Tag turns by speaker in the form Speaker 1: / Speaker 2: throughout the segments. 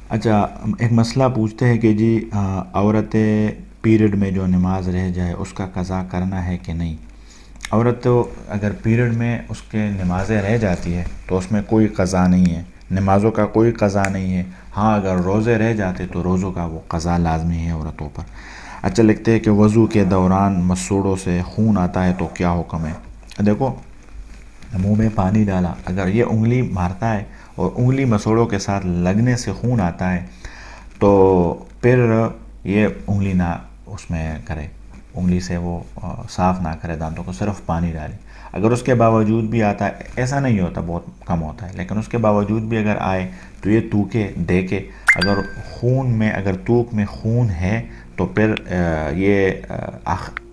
Speaker 1: اچھا، ایک مسئلہ پوچھتے ہیں کہ جی عورتیں پیریڈ میں جو نماز رہ جائے اس کا قضا کرنا ہے کہ نہیں؟ عورت تو اگر پیریڈ میں اس کے نمازیں رہ جاتی ہے تو اس میں کوئی قضا نہیں ہے، نمازوں کا کوئی قضا نہیں ہے۔ ہاں اگر روزے رہ جاتے تو روزوں کا وہ قضا لازمی ہے عورتوں پر۔ اچھا، لکھتے ہیں کہ وضو کے دوران مسوڑوں سے خون آتا ہے تو کیا حکم ہے؟ دیکھو، منہ میں پانی ڈالا، اگر یہ انگلی مارتا ہے اور انگلی مسوڑوں کے ساتھ لگنے سے خون آتا ہے تو پھر یہ انگلی نہ اس میں کرے، انگلی سے وہ صاف نہ کرے دانتوں کو، صرف پانی ڈالے۔ اگر اس کے باوجود بھی آتا ہے، ایسا نہیں ہوتا، بہت کم ہوتا ہے، لیکن اس کے باوجود بھی اگر آئے تو یہ توکے دیکھے، اگر خون میں، اگر توک میں خون ہے تو پھر یہ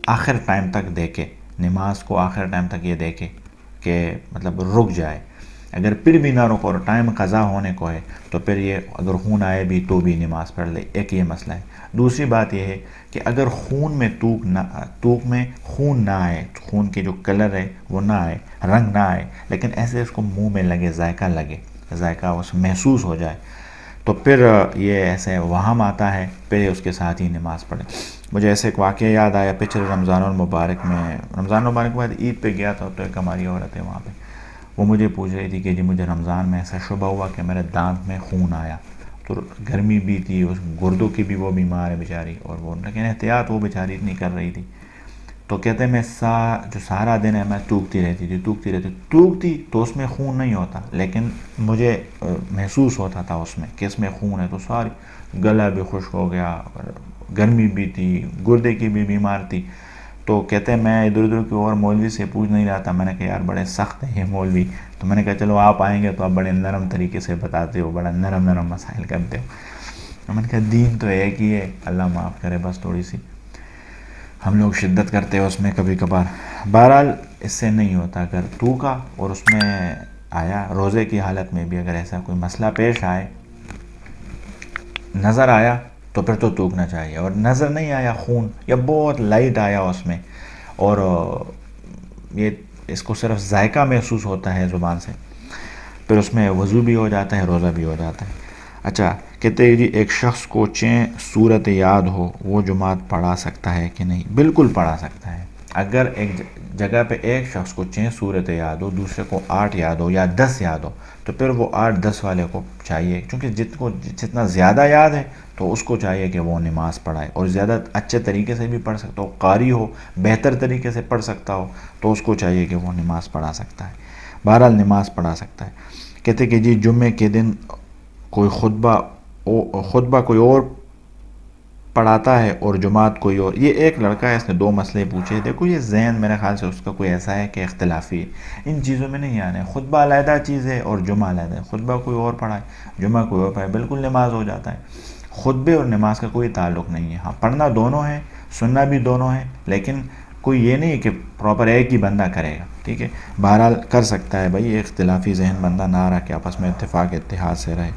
Speaker 1: آخر ٹائم تک دیکھے، نماز کو آخر ٹائم تک یہ دیکھے کہ مطلب رک جائے۔ اگر پھر بھی نہ رکو اور ٹائم قضا ہونے کو ہے تو پھر یہ اگر خون آئے بھی تو بھی نماز پڑھ لے، ایک یہ مسئلہ ہے۔ دوسری بات یہ ہے کہ اگر خون میں توک میں خون نہ آئے، خون کے جو کلر ہے وہ نہ آئے، رنگ نہ آئے، لیکن ایسے اس کو منہ میں لگے، ذائقہ اس محسوس ہو جائے، تو پھر یہ ایسے وہم آتا ہے، پھر اس کے ساتھ ہی نماز پڑھے۔ مجھے ایسے ایک واقعہ یاد آیا، پچھلے رمضان المبارک میں، رمضان المبارک کے بعد عید پہ گیا تھا تو ایک ہماری عورت ہے وہاں پہ، وہ مجھے پوچھ رہی تھی کہ جی مجھے رمضان میں ایسا شبہ ہوا کہ میرے دانت میں خون آیا، تو گرمی بھی تھی، اس گردوں کی بھی وہ بیمار ہے بیچاری، اور وہ لیکن احتیاط وہ بیچاری اتنی کر رہی تھی، تو کہتے ہیں میں جو سارا دن ہے میں توکتی رہتی تو اس میں خون نہیں ہوتا، لیکن مجھے محسوس ہوتا تھا اس میں کہ اس میں خون ہے، تو ساری گلا بھی خشک ہو گیا، گرمی بھی تھی، گردے کی بھی بیمار تھی۔ تو کہتے ہیں میں ادھر ادھر کی اور مولوی سے پوچھ نہیں رہا تھا، میں نے کہا یار بڑے سخت ہیں یہ مولوی، تو میں نے کہا چلو آپ آئیں گے تو آپ بڑے نرم طریقے سے بتاتے ہو، بڑا نرم مسائل کرتے ہو۔ میں نے کہا دین تو ایک ہی ہے، اللہ معاف کرے، بس تھوڑی سی ہم لوگ شدت کرتے ہیں اس میں کبھی کبھار۔ بہرحال اس سے نہیں ہوتا، اگر تھوکا اور اس میں آیا، روزے کی حالت میں بھی اگر ایسا کوئی مسئلہ پیش آئے، نظر آیا تو پھر تو تھوکنا چاہیے، اور نظر نہیں آیا خون یا بہت لائٹ آیا اس میں اور یہ اس کو صرف ذائقہ محسوس ہوتا ہے زبان سے، پھر اس میں وضو بھی ہو جاتا ہے، روزہ بھی ہو جاتا ہے۔ اچھا، کہتے ہیں جی ایک شخص کو 6 سورت یاد ہو وہ جماعت پڑھا سکتا ہے کہ نہیں؟ بالکل پڑھا سکتا ہے۔ اگر ایک جگہ پہ ایک شخص کو 6 سورت یاد ہو، دوسرے کو 8 یاد ہو یا 10 یاد ہو، تو پھر وہ 8-10 والے کو چاہیے، کیونکہ جتنا زیادہ یاد ہے تو اس کو چاہیے کہ وہ نماز پڑھائے، اور زیادہ اچھے طریقے سے بھی پڑھ سکتا ہو، قاری ہو، بہتر طریقے سے پڑھ سکتا ہو، تو اس کو چاہیے کہ وہ نماز پڑھا سکتا ہے، بہرحال نماز پڑھا سکتا ہے۔ کہتے کہ جی جمعے کے دن کوئی خطبہ کوئی اور پڑھاتا ہے اور جماعت کوئی اور۔ یہ ایک لڑکا ہے، اس نے 2 مسئلے پوچھے۔ دیکھو یہ ذہن میرے خیال سے اس کا کوئی ایسا ہے کہ اختلافی ہے، ان چیزوں میں نہیں آنا ہے۔ خطبہ علیحدہ چیز ہے اور جمعہ علیحدہ ہے، خطبہ کوئی اور پڑھائے، جمعہ کوئی اور پڑھائے، بالکل نماز ہو جاتا ہے۔ خطبے اور نماز کا کوئی تعلق نہیں ہے، ہاں پڑھنا دونوں ہے، سننا بھی دونوں ہے، لیکن کوئی یہ نہیں کہ پراپر ایک ہی بندہ کرے گا، ٹھیک ہے؟ بہرحال کر سکتا ہے بھائی، اختلافی ذہن بندہ نہ رکھے، آپس میں اتفاق اتحاد سے رہے۔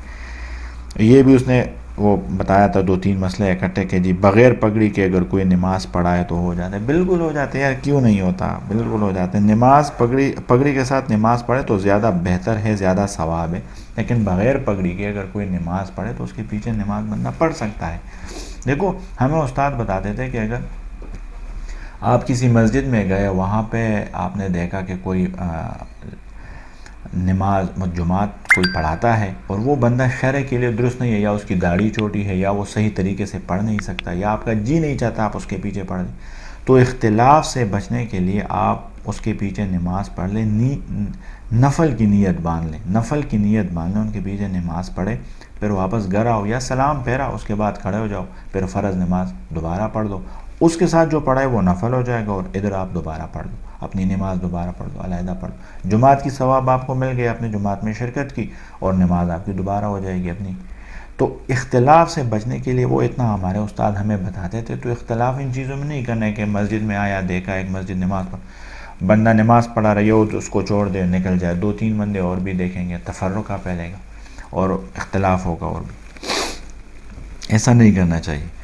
Speaker 1: یہ بھی اس نے وہ بتایا تھا 2-3 مسئلے اکٹھے کہ جی بغیر پگڑی کے اگر کوئی نماز پڑھائے تو ہو جاتا ہے۔ بالکل ہو جاتے ہیں یار، کیوں نہیں ہوتا، بالکل ہو جاتے ہیں۔ نماز پگڑی کے ساتھ نماز پڑھے تو زیادہ بہتر ہے، زیادہ ثواب ہے، لیکن بغیر پگڑی کے اگر کوئی نماز پڑھے تو اس کے پیچھے نماز بندہ پڑھ سکتا ہے۔ دیکھو ہمیں استاد بتاتے تھے کہ اگر آپ کسی مسجد میں گئے، وہاں پہ آپ نے دیکھا کہ کوئی نماز جماعت کوئی پڑھاتا ہے اور وہ بندہ شرع کے لیے درست نہیں ہے، یا اس کی داڑھی چھوٹی ہے، یا وہ صحیح طریقے سے پڑھ نہیں سکتا، یا آپ کا جی نہیں چاہتا آپ اس کے پیچھے پڑھ لیں، تو اختلاف سے بچنے کے لیے آپ اس کے پیچھے نماز پڑھ لیں، نفل کی نیت باندھ لیں، نفل کی نیت باندھ لیں، ان کے پیچھے نماز پڑھے، پھر واپس گھر آؤ یا سلام پھیرا، اس کے بعد کھڑے ہو جاؤ، پھر فرض نماز دوبارہ پڑھ دو، اس کے ساتھ جو پڑھا ہے وہ نفل ہو جائے گا، اور ادھر آپ دوبارہ پڑھ دو، اپنی نماز دوبارہ پڑھ دو، علیحدہ پڑھ دو، جماعت کی ثواب آپ کو مل گیا، اپنے جماعت میں شرکت کی، اور نماز آپ کی دوبارہ ہو جائے گی اپنی۔ تو اختلاف سے بچنے کے لیے وہ اتنا ہمارے استاد ہمیں بتاتے تھے، تو اختلاف ان چیزوں میں نہیں کرنا ہے کہ مسجد میں آیا، دیکھا ایک مسجد نماز پڑھ، بندہ نماز پڑھا رہی ہو تو اس کو چھوڑ دے نکل جائے، 2-3 بندے اور بھی دیکھیں گے، تفرقہ پھیلے گا اور اختلاف ہوگا، اور بھی ایسا نہیں کرنا چاہیے۔